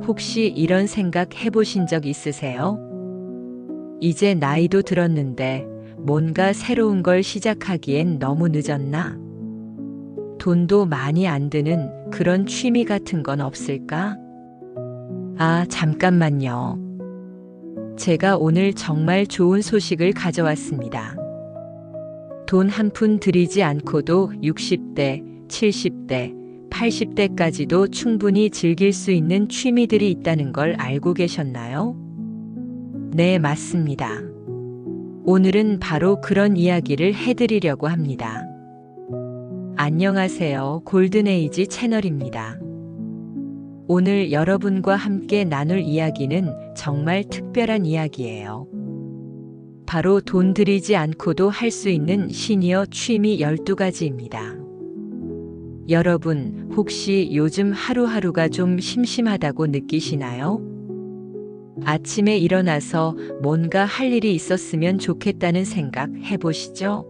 혹시 이런 생각 해보신 적 있으세요? 이제 나이도 들었는데 뭔가 새로운 걸 시작하기엔 너무 늦었나? 돈도 많이 안 드는 그런 취미 같은 건 없을까? 아, 잠깐만요. 제가 오늘 정말 좋은 소식을 가져왔습니다. 돈 한 푼 들이지 않고도 60대, 70대, 80대까지도 충분히 즐길 수 있는 취미들이 있다는 걸 알고 계셨나요? 네, 맞습니다. 오늘은 바로 그런 이야기를 해드리려고 합니다. 안녕하세요. 골든에이지 채널입니다. 오늘 여러분과 함께 나눌 이야기는 정말 특별한 이야기예요. 바로 돈 들이지 않고도 할 수 있는 시니어 취미 12가지입니다. 여러분, 혹시 요즘 하루하루가 좀 심심하다고 느끼시나요? 아침에 일어나서 뭔가 할 일이 있었으면 좋겠다는 생각 해보시죠?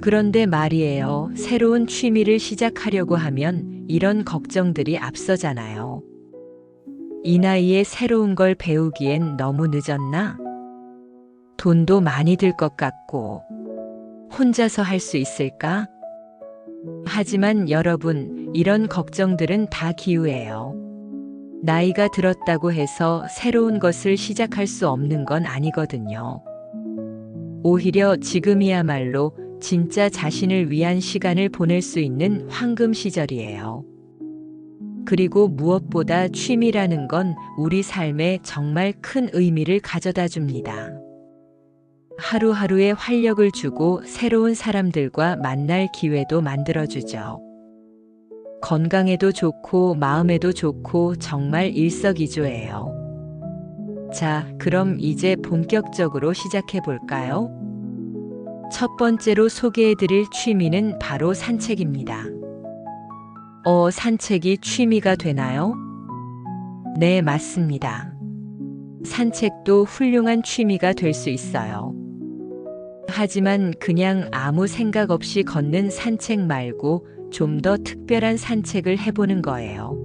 그런데 말이에요. 새로운 취미를 시작하려고 하면 이런 걱정들이 앞서잖아요. 이 나이에 새로운 걸 배우기엔 너무 늦었나? 돈도 많이 들 것 같고, 혼자서 할 수 있을까? 하지만 여러분, 이런 걱정들은 다 기우예요. 나이가 들었다고 해서 새로운 것을 시작할 수 없는 건 아니거든요. 오히려 지금이야말로 진짜 자신을 위한 시간을 보낼 수 있는 황금 시절이에요. 그리고 무엇보다 취미라는 건 우리 삶에 정말 큰 의미를 가져다 줍니다. 하루하루에 활력을 주고 새로운 사람들과 만날 기회도 만들어주죠. 건강에도 좋고 마음에도 좋고 정말 일석이조예요. 자, 그럼 이제 본격적으로 시작해 볼까요? 첫 번째로 소개해드릴 취미는 바로 산책입니다. 산책이 취미가 되나요? 네, 맞습니다. 산책도 훌륭한 취미가 될 수 있어요. 하지만 그냥 아무 생각 없이 걷는 산책 말고 좀 더 특별한 산책을 해보는 거예요.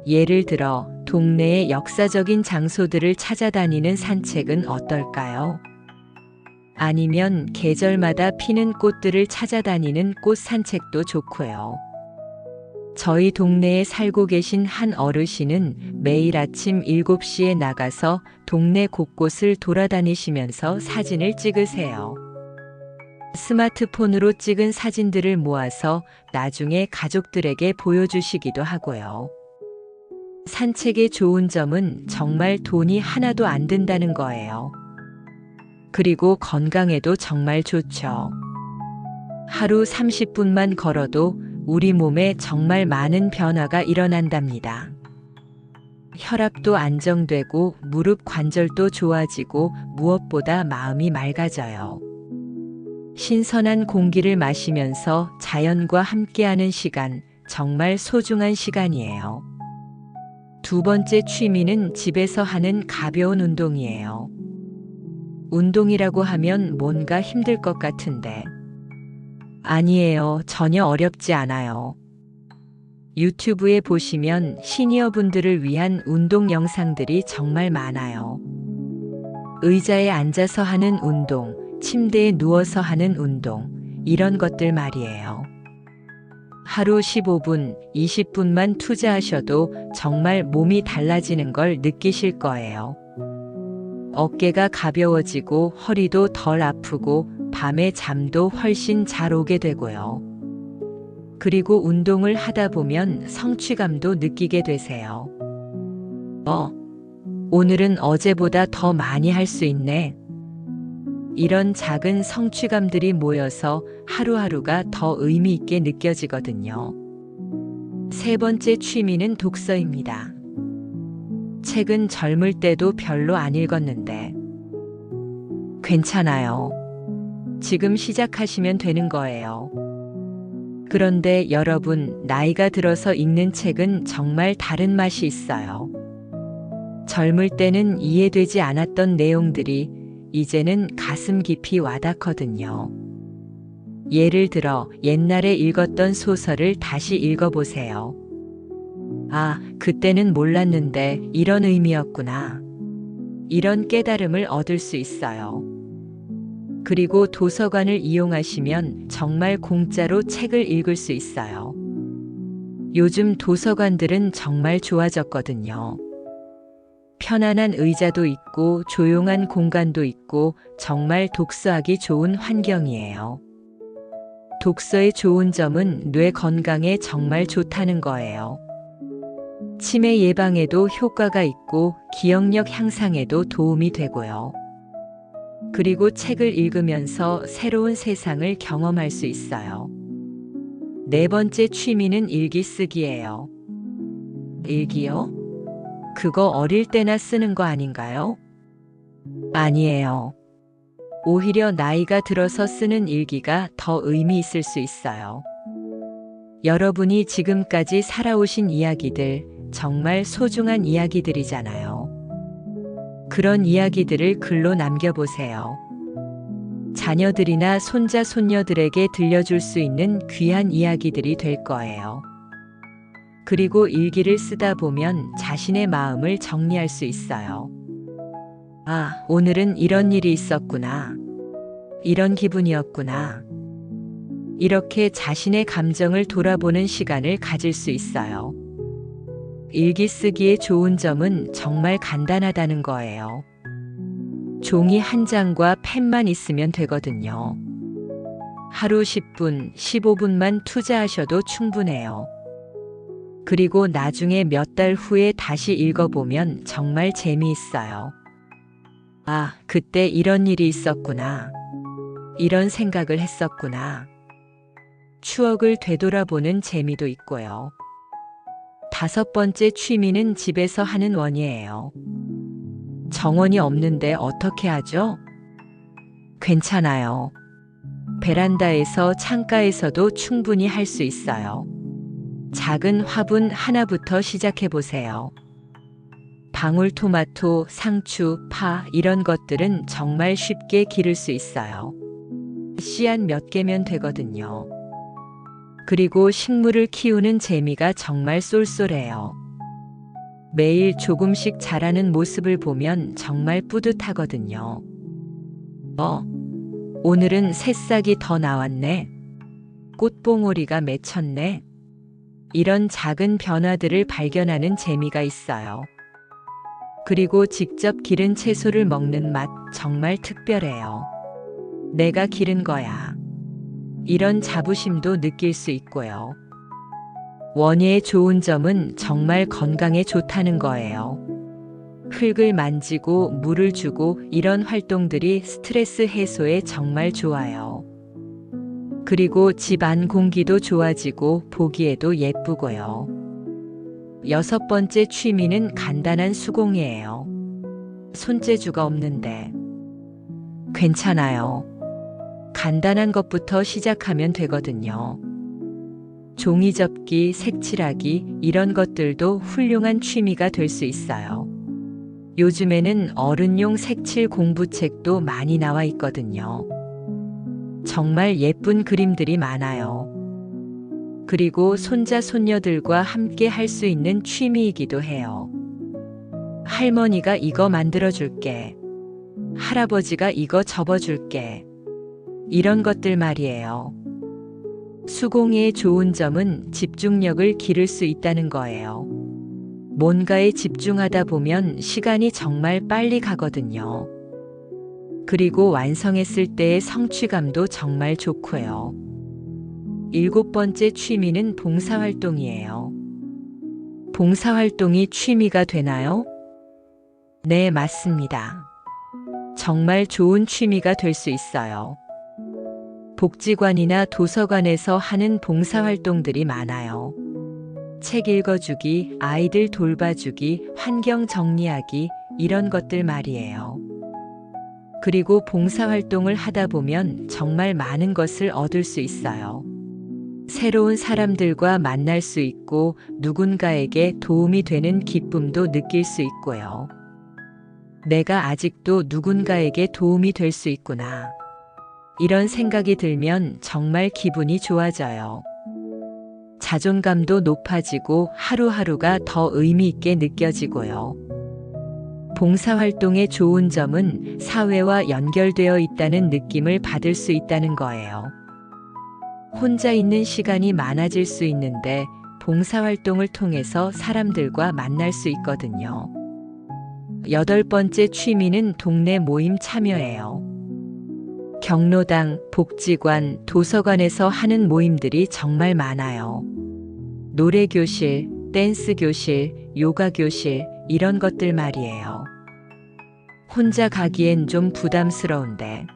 예를 들어, 동네의 역사적인 장소들을 찾아다니는 산책은 어떨까요? 아니면 계절마다 피는 꽃들을 찾아다니는 꽃 산책도 좋고요. 저희 동네에 살고 계신 한 어르신은 매일 아침 7시에 나가서 동네 곳곳을 돌아다니시면서 사진을 찍으세요. 스마트폰으로 찍은 사진들을 모아서 나중에 가족들에게 보여주시기도 하고요. 산책의 좋은 점은 정말 돈이 하나도 안 든다는 거예요. 그리고 건강에도 정말 좋죠. 하루 30분만 걸어도 우리 몸에 정말 많은 변화가 일어난답니다. 혈압도 안정되고 무릎 관절도 좋아지고 무엇보다 마음이 맑아져요. 신선한 공기를 마시면서 자연과 함께하는 시간, 정말 소중한 시간이에요. 두 번째 취미는 집에서 하는 가벼운 운동이에요. 운동이라고 하면 뭔가 힘들 것 같은데. 아니에요. 전혀 어렵지 않아요. 유튜브에 보시면 시니어분들을 위한 운동 영상들이 정말 많아요. 의자에 앉아서 하는 운동, 침대에 누워서 하는 운동, 이런 것들 말이에요. 하루 15분, 20분만 투자하셔도 정말 몸이 달라지는 걸 느끼실 거예요. 어깨가 가벼워지고 허리도 덜 아프고 밤에 잠도 훨씬 잘 오게 되고요. 그리고 운동을 하다 보면 성취감도 느끼게 되세요. 오늘은 어제보다 더 많이 할 수 있네. 이런 작은 성취감들이 모여서 하루하루가 더 의미 있게 느껴지거든요. 세 번째 취미는 독서입니다. 책은 젊을 때도 별로 안 읽었는데. 괜찮아요. 지금 시작하시면 되는 거예요. 그런데 여러분, 나이가 들어서 읽는 책은 정말 다른 맛이 있어요. 젊을 때는 이해되지 않았던 내용들이 이제는 가슴 깊이 와닿거든요. 예를 들어 옛날에 읽었던 소설을 다시 읽어보세요. 아, 그때는 몰랐는데 이런 의미였구나. 이런 깨달음을 얻을 수 있어요. 그리고 도서관을 이용하시면 정말 공짜로 책을 읽을 수 있어요. 요즘 도서관들은 정말 좋아졌거든요. 편안한 의자도 있고 조용한 공간도 있고 정말 독서하기 좋은 환경이에요. 독서의 좋은 점은 뇌 건강에 정말 좋다는 거예요. 치매 예방에도 효과가 있고 기억력 향상에도 도움이 되고요. 그리고 책을 읽으면서 새로운 세상을 경험할 수 있어요. 네 번째 취미는 일기 쓰기예요. 일기요? 그거 어릴 때나 쓰는 거 아닌가요? 아니에요. 오히려 나이가 들어서 쓰는 일기가 더 의미 있을 수 있어요. 여러분이 지금까지 살아오신 이야기들, 정말 소중한 이야기들이잖아요. 그런 이야기들을 글로 남겨보세요. 자녀들이나 손자, 손녀들에게 들려줄 수 있는 귀한 이야기들이 될 거예요. 그리고 일기를 쓰다 보면 자신의 마음을 정리할 수 있어요. 아, 오늘은 이런 일이 있었구나. 이런 기분이었구나. 이렇게 자신의 감정을 돌아보는 시간을 가질 수 있어요. 일기 쓰기의 좋은 점은 정말 간단하다는 거예요. 종이 한 장과 펜만 있으면 되거든요. 하루 10분, 15분만 투자하셔도 충분해요. 그리고 나중에 몇 달 후에 다시 읽어보면 정말 재미있어요. 아, 그때 이런 일이 있었구나. 이런 생각을 했었구나. 추억을 되돌아보는 재미도 있고요. 다섯 번째 취미는 집에서 하는 원이에요. 정원이 없는데 어떻게 하죠? 괜찮아요. 베란다에서 창가에서도 충분히 할 수 있어요. 작은 화분 하나부터 시작해 보세요. 방울토마토, 상추, 파 이런 것들은 정말 쉽게 기를 수 있어요. 씨앗 몇 개면 되거든요. 그리고 식물을 키우는 재미가 정말 쏠쏠해요. 매일 조금씩 자라는 모습을 보면 정말 뿌듯하거든요. 오늘은 새싹이 더 나왔네. 꽃봉오리가 맺혔네. 이런 작은 변화들을 발견하는 재미가 있어요. 그리고 직접 기른 채소를 먹는 맛 정말 특별해요. 내가 기른 거야. 이런 자부심도 느낄 수 있고요. 원예의 좋은 점은 정말 건강에 좋다는 거예요. 흙을 만지고 물을 주고 이런 활동들이 스트레스 해소에 정말 좋아요. 그리고 집 안 공기도 좋아지고 보기에도 예쁘고요. 여섯 번째 취미는 간단한 수공예예요. 손재주가 없는데 괜찮아요. 간단한 것부터 시작하면 되거든요. 종이접기, 색칠하기 이런 것들도 훌륭한 취미가 될 수 있어요. 요즘에는 어른용 색칠 공부책도 많이 나와 있거든요. 정말 예쁜 그림들이 많아요. 그리고 손자, 손녀들과 함께 할 수 있는 취미이기도 해요. 할머니가 이거 만들어줄게. 할아버지가 이거 접어줄게. 이런 것들 말이에요. 수공예의 좋은 점은 집중력을 기를 수 있다는 거예요. 뭔가에 집중하다 보면 시간이 정말 빨리 가거든요. 그리고 완성했을 때의 성취감도 정말 좋고요. 일곱 번째 취미는 봉사활동이에요. 봉사활동이 취미가 되나요? 네, 맞습니다. 정말 좋은 취미가 될 수 있어요. 복지관이나 도서관에서 하는 봉사활동들이 많아요. 책 읽어주기, 아이들 돌봐주기, 환경 정리하기, 이런 것들 말이에요. 그리고 봉사활동을 하다 보면 정말 많은 것을 얻을 수 있어요. 새로운 사람들과 만날 수 있고 누군가에게 도움이 되는 기쁨도 느낄 수 있고요. 내가 아직도 누군가에게 도움이 될 수 있구나. 이런 생각이 들면 정말 기분이 좋아져요. 자존감도 높아지고 하루하루가 더 의미 있게 느껴지고요. 봉사활동의 좋은 점은 사회와 연결되어 있다는 느낌을 받을 수 있다는 거예요. 혼자 있는 시간이 많아질 수 있는데 봉사활동을 통해서 사람들과 만날 수 있거든요. 8번째 취미는 동네 모임 참여예요. 경로당, 복지관, 도서관에서 하는 모임들이 정말 많아요. 노래교실, 댄스교실, 요가교실, 이런 것들 말이에요. 혼자 가기엔 좀 부담스러운데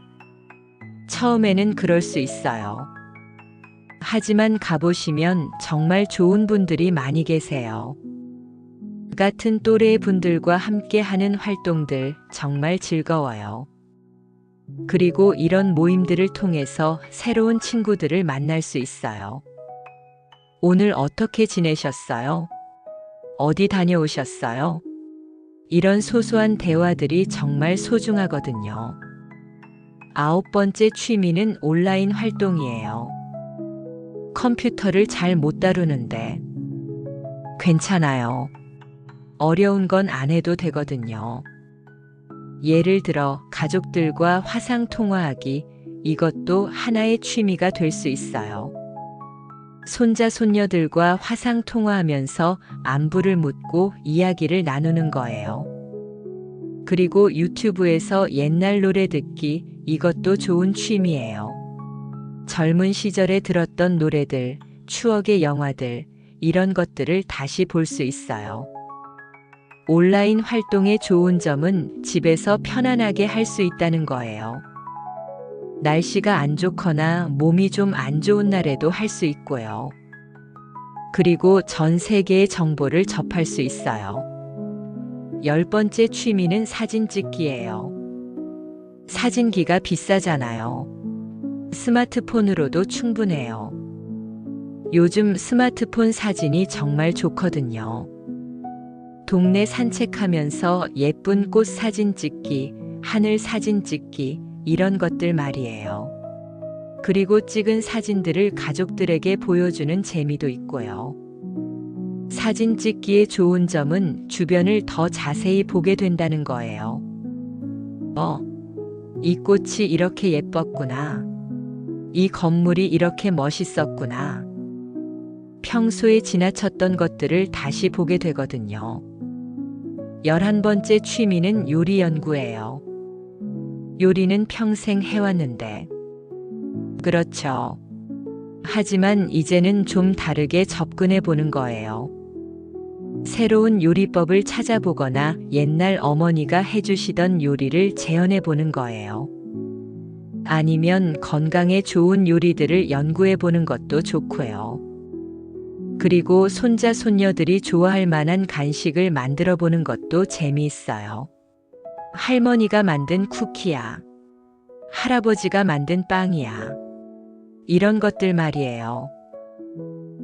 처음에는 그럴 수 있어요. 하지만 가보시면 정말 좋은 분들이 많이 계세요. 같은 또래의 분들과 함께 하는 활동들 정말 즐거워요. 그리고 이런 모임들을 통해서 새로운 친구들을 만날 수 있어요. 오늘 어떻게 지내셨어요? 어디 다녀오셨어요? 이런 소소한 대화들이 정말 소중하거든요. 9번째 취미는 온라인 활동이에요. 컴퓨터를 잘 못 다루는데 괜찮아요. 어려운 건 안 해도 되거든요. 예를 들어 가족들과 화상 통화하기, 이것도 하나의 취미가 될 수 있어요. 손자 손녀들과 화상 통화하면서 안부를 묻고 이야기를 나누는 거예요. 그리고 유튜브에서 옛날 노래 듣기, 이것도 좋은 취미예요. 젊은 시절에 들었던 노래들, 추억의 영화들, 이런 것들을 다시 볼 수 있어요. 온라인 활동의 좋은 점은 집에서 편안하게 할 수 있다는 거예요. 날씨가 안 좋거나 몸이 좀 안 좋은 날에도 할 수 있고요. 그리고 전 세계의 정보를 접할 수 있어요. 10번째 취미는 사진 찍기예요. 사진기가 비싸잖아요. 스마트폰으로도 충분해요. 요즘 스마트폰 사진이 정말 좋거든요. 동네 산책하면서 예쁜 꽃 사진 찍기, 하늘 사진 찍기, 이런 것들 말이에요. 그리고 찍은 사진들을 가족들에게 보여주는 재미도 있고요. 사진 찍기의 좋은 점은 주변을 더 자세히 보게 된다는 거예요. 이 꽃이 이렇게 예뻤구나. 이 건물이 이렇게 멋있었구나. 평소에 지나쳤던 것들을 다시 보게 되거든요. 11번째 취미는 요리 연구예요. 요리는 평생 해왔는데. 그렇죠. 하지만 이제는 좀 다르게 접근해 보는 거예요. 새로운 요리법을 찾아보거나 옛날 어머니가 해주시던 요리를 재현해 보는 거예요. 아니면 건강에 좋은 요리들을 연구해 보는 것도 좋고요. 그리고 손자 손녀들이 좋아할 만한 간식을 만들어 보는 것도 재미있어요. 할머니가 만든 쿠키야. 할아버지가 만든 빵이야. 이런 것들 말이에요.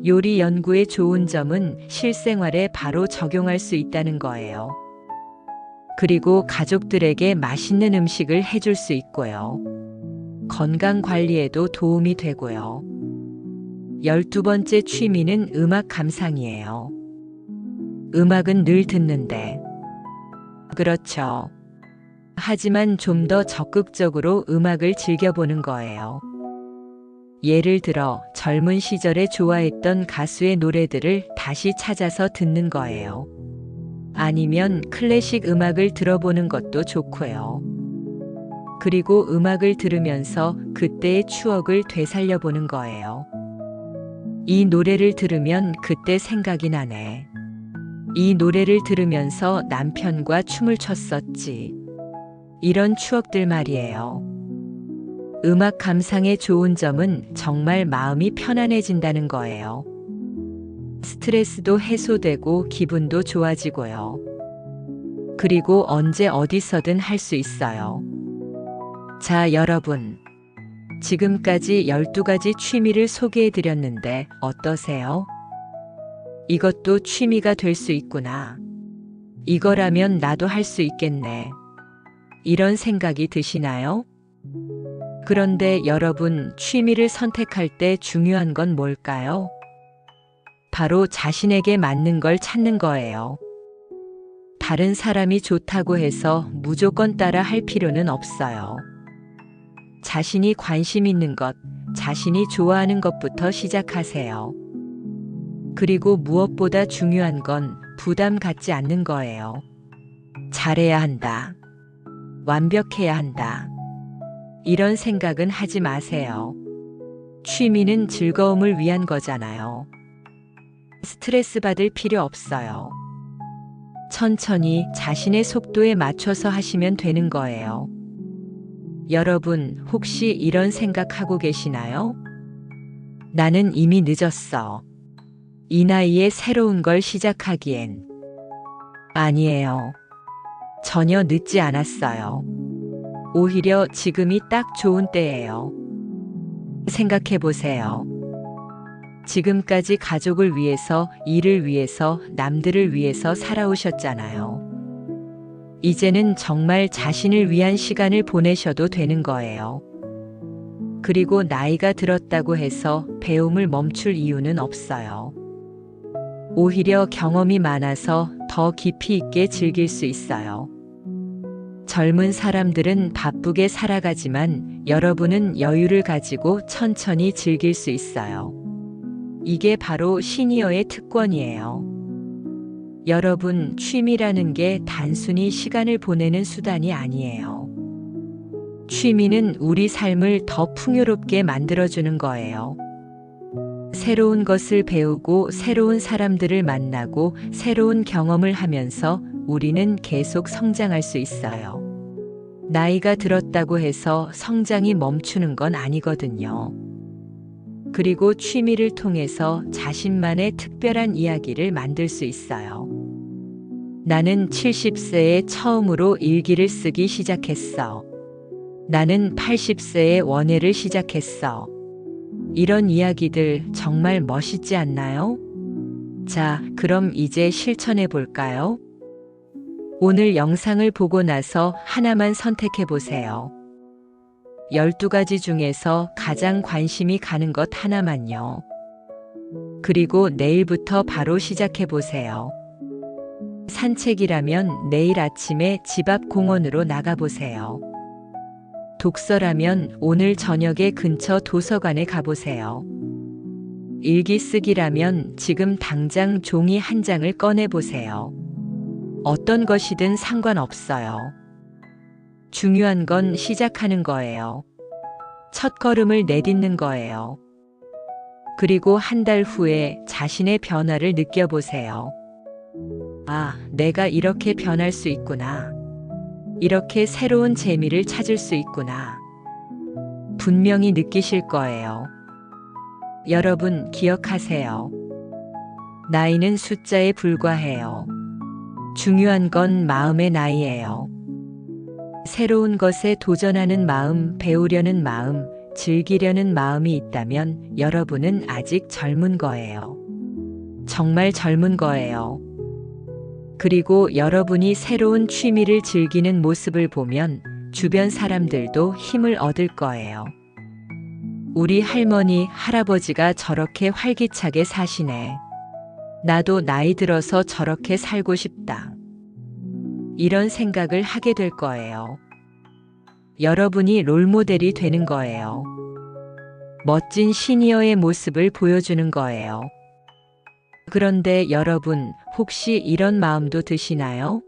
요리 연구의 좋은 점은 실생활에 바로 적용할 수 있다는 거예요. 그리고 가족들에게 맛있는 음식을 해줄 수 있고요. 건강 관리에도 도움이 되고요. 12번째 취미는 음악 감상이에요. 음악은 늘 듣는데. 그렇죠. 하지만 좀 더 적극적으로 음악을 즐겨보는 거예요. 예를 들어 젊은 시절에 좋아했던 가수의 노래들을 다시 찾아서 듣는 거예요. 아니면 클래식 음악을 들어보는 것도 좋고요. 그리고 음악을 들으면서 그때의 추억을 되살려보는 거예요. 이 노래를 들으면 그때 생각이 나네. 이 노래를 들으면서 남편과 춤을 췄었지. 이런 추억들 말이에요. 음악 감상의 좋은 점은 정말 마음이 편안해진다는 거예요. 스트레스도 해소되고 기분도 좋아지고요. 그리고 언제 어디서든 할 수 있어요. 자, 여러분. 지금까지 12가지 취미를 소개해 드렸는데 어떠세요? 이것도 취미가 될 수 있구나. 이거라면 나도 할 수 있겠네. 이런 생각이 드시나요? 그런데 여러분, 취미를 선택할 때 중요한 건 뭘까요? 바로 자신에게 맞는 걸 찾는 거예요. 다른 사람이 좋다고 해서 무조건 따라 할 필요는 없어요. 자신이 관심 있는 것, 자신이 좋아하는 것부터 시작하세요. 그리고 무엇보다 중요한 건 부담 갖지 않는 거예요. 잘해야 한다. 완벽해야 한다. 이런 생각은 하지 마세요. 취미는 즐거움을 위한 거잖아요. 스트레스 받을 필요 없어요. 천천히 자신의 속도에 맞춰서 하시면 되는 거예요. 여러분, 혹시 이런 생각하고 계시나요? 나는 이미 늦었어. 이 나이에 새로운 걸 시작하기엔. 아니에요. 전혀 늦지 않았어요. 오히려 지금이 딱 좋은 때예요. 생각해 보세요. 지금까지 가족을 위해서, 일을 위해서, 남들을 위해서 살아오셨잖아요. 이제는 정말 자신을 위한 시간을 보내셔도 되는 거예요. 그리고 나이가 들었다고 해서 배움을 멈출 이유는 없어요. 오히려 경험이 많아서 더 깊이 있게 즐길 수 있어요. 젊은 사람들은 바쁘게 살아가지만 여러분은 여유를 가지고 천천히 즐길 수 있어요. 이게 바로 시니어의 특권이에요. 여러분, 취미라는 게 단순히 시간을 보내는 수단이 아니에요. 취미는 우리 삶을 더 풍요롭게 만들어주는 거예요. 새로운 것을 배우고 새로운 사람들을 만나고 새로운 경험을 하면서 우리는 계속 성장할 수 있어요. 나이가 들었다고 해서 성장이 멈추는 건 아니거든요. 그리고 취미를 통해서 자신만의 특별한 이야기를 만들 수 있어요. 나는 70세에 처음으로 일기를 쓰기 시작했어. 나는 80세에 원예를 시작했어. 이런 이야기들 정말 멋있지 않나요? 자, 그럼 이제 실천해 볼까요? 오늘 영상을 보고 나서 하나만 선택해 보세요. 12가지 중에서 가장 관심이 가는 것 하나만요. 그리고 내일부터 바로 시작해 보세요. 산책이라면 내일 아침에 집 앞 공원으로 나가 보세요. 독서라면 오늘 저녁에 근처 도서관에 가보세요. 일기 쓰기라면 지금 당장 종이 한 장을 꺼내보세요. 어떤 것이든 상관없어요. 중요한 건 시작하는 거예요. 첫 걸음을 내딛는 거예요. 그리고 한 달 후에 자신의 변화를 느껴보세요. 아, 내가 이렇게 변할 수 있구나. 이렇게 새로운 재미를 찾을 수 있구나. 분명히 느끼실 거예요. 여러분, 기억하세요. 나이는 숫자에 불과해요. 중요한 건 마음의 나이예요. 새로운 것에 도전하는 마음, 배우려는 마음, 즐기려는 마음이 있다면 여러분은 아직 젊은 거예요. 정말 젊은 거예요. 그리고 여러분이 새로운 취미를 즐기는 모습을 보면 주변 사람들도 힘을 얻을 거예요. 우리 할머니, 할아버지가 저렇게 활기차게 사시네. 나도 나이 들어서 저렇게 살고 싶다. 이런 생각을 하게 될 거예요. 여러분이 롤모델이 되는 거예요. 멋진 시니어의 모습을 보여주는 거예요. 그런데 여러분, 혹시 이런 마음도 드시나요?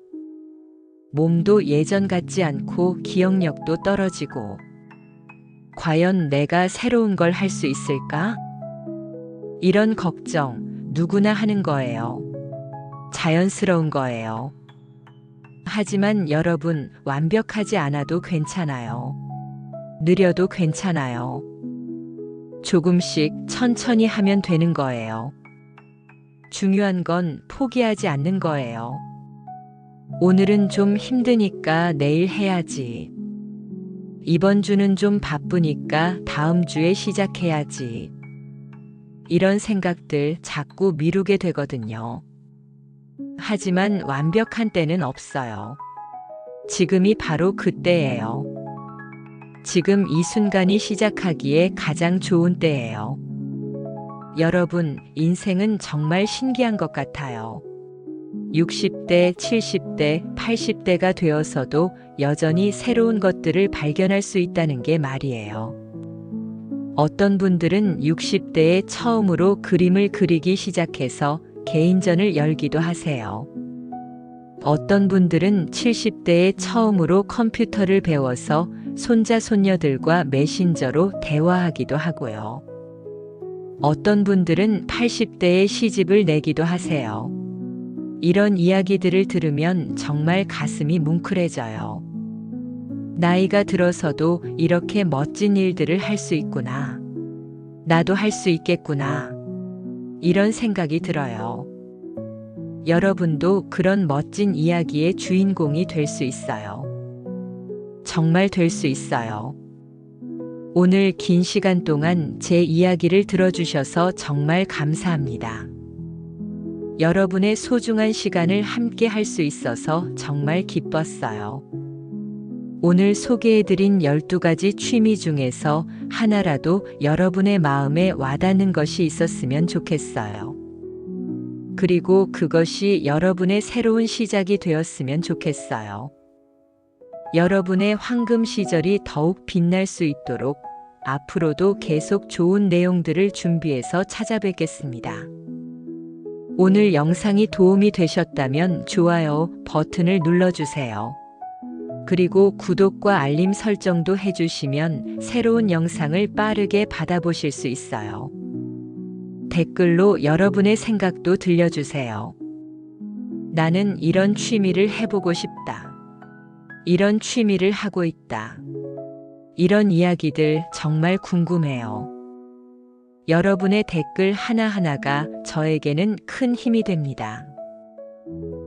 몸도 예전 같지 않고 기억력도 떨어지고, 과연 내가 새로운 걸 할 수 있을까? 이런 걱정 누구나 하는 거예요. 자연스러운 거예요. 하지만 여러분, 완벽하지 않아도 괜찮아요. 느려도 괜찮아요. 조금씩 천천히 하면 되는 거예요. 중요한 건 포기하지 않는 거예요. 오늘은 좀 힘드니까 내일 해야지. 이번 주는 좀 바쁘니까 다음 주에 시작해야지. 이런 생각들 자꾸 미루게 되거든요. 하지만 완벽한 때는 없어요. 지금이 바로 그때예요. 지금 이 순간이 시작하기에 가장 좋은 때예요. 여러분, 인생은 정말 신기한 것 같아요. 60대, 70대, 80대가 되어서도 여전히 새로운 것들을 발견할 수 있다는 게 말이에요. 어떤 분들은 60대에 처음으로 그림을 그리기 시작해서 개인전을 열기도 하세요. 어떤 분들은 70대에 처음으로 컴퓨터를 배워서 손자, 손녀들과 메신저로 대화하기도 하고요. 어떤 분들은 80대에 시집을 내기도 하세요. 이런 이야기들을 들으면 정말 가슴이 뭉클해져요. 나이가 들어서도 이렇게 멋진 일들을 할 수 있구나. 나도 할 수 있겠구나. 이런 생각이 들어요. 여러분도 그런 멋진 이야기의 주인공이 될 수 있어요. 정말 될 수 있어요. 오늘 긴 시간 동안 제 이야기를 들어주셔서 정말 감사합니다. 여러분의 소중한 시간을 함께 할 수 있어서 정말 기뻤어요. 오늘 소개해드린 12가지 취미 중에서 하나라도 여러분의 마음에 와닿는 것이 있었으면 좋겠어요. 그리고 그것이 여러분의 새로운 시작이 되었으면 좋겠어요. 여러분의 황금 시절이 더욱 빛날 수 있도록 앞으로도 계속 좋은 내용들을 준비해서 찾아뵙겠습니다. 오늘 영상이 도움이 되셨다면 좋아요 버튼을 눌러주세요. 그리고 구독과 알림 설정도 해주시면 새로운 영상을 빠르게 받아보실 수 있어요. 댓글로 여러분의 생각도 들려주세요. 나는 이런 취미를 해보고 싶다. 이런 취미를 하고 있다. 이런 이야기들 정말 궁금해요. 여러분의 댓글 하나하나가 저에게는 큰 힘이 됩니다.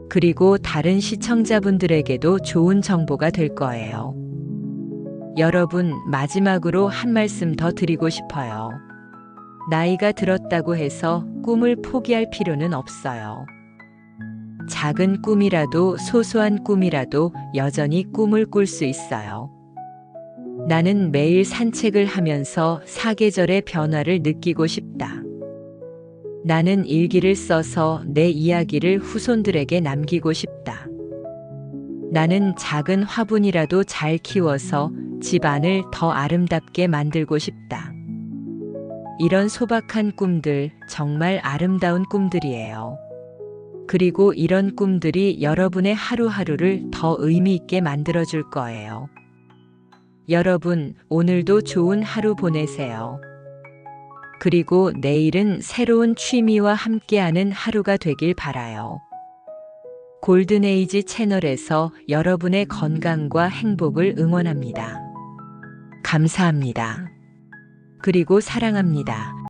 그리고 다른 시청자분들에게도 좋은 정보가 될 거예요. 여러분, 마지막으로 한 말씀 더 드리고 싶어요. 나이가 들었다고 해서 꿈을 포기할 필요는 없어요. 작은 꿈이라도 소소한 꿈이라도 여전히 꿈을 꿀 수 있어요. 나는 매일 산책을 하면서 사계절의 변화를 느끼고 싶다. 나는 일기를 써서 내 이야기를 후손들에게 남기고 싶다. 나는 작은 화분이라도 잘 키워서 집안을 더 아름답게 만들고 싶다. 이런 소박한 꿈들, 정말 아름다운 꿈들이에요. 그리고 이런 꿈들이 여러분의 하루하루를 더 의미 있게 만들어줄 거예요. 여러분, 오늘도 좋은 하루 보내세요. 그리고 내일은 새로운 취미와 함께하는 하루가 되길 바라요. 골든에이지 채널에서 여러분의 건강과 행복을 응원합니다. 감사합니다. 그리고 사랑합니다.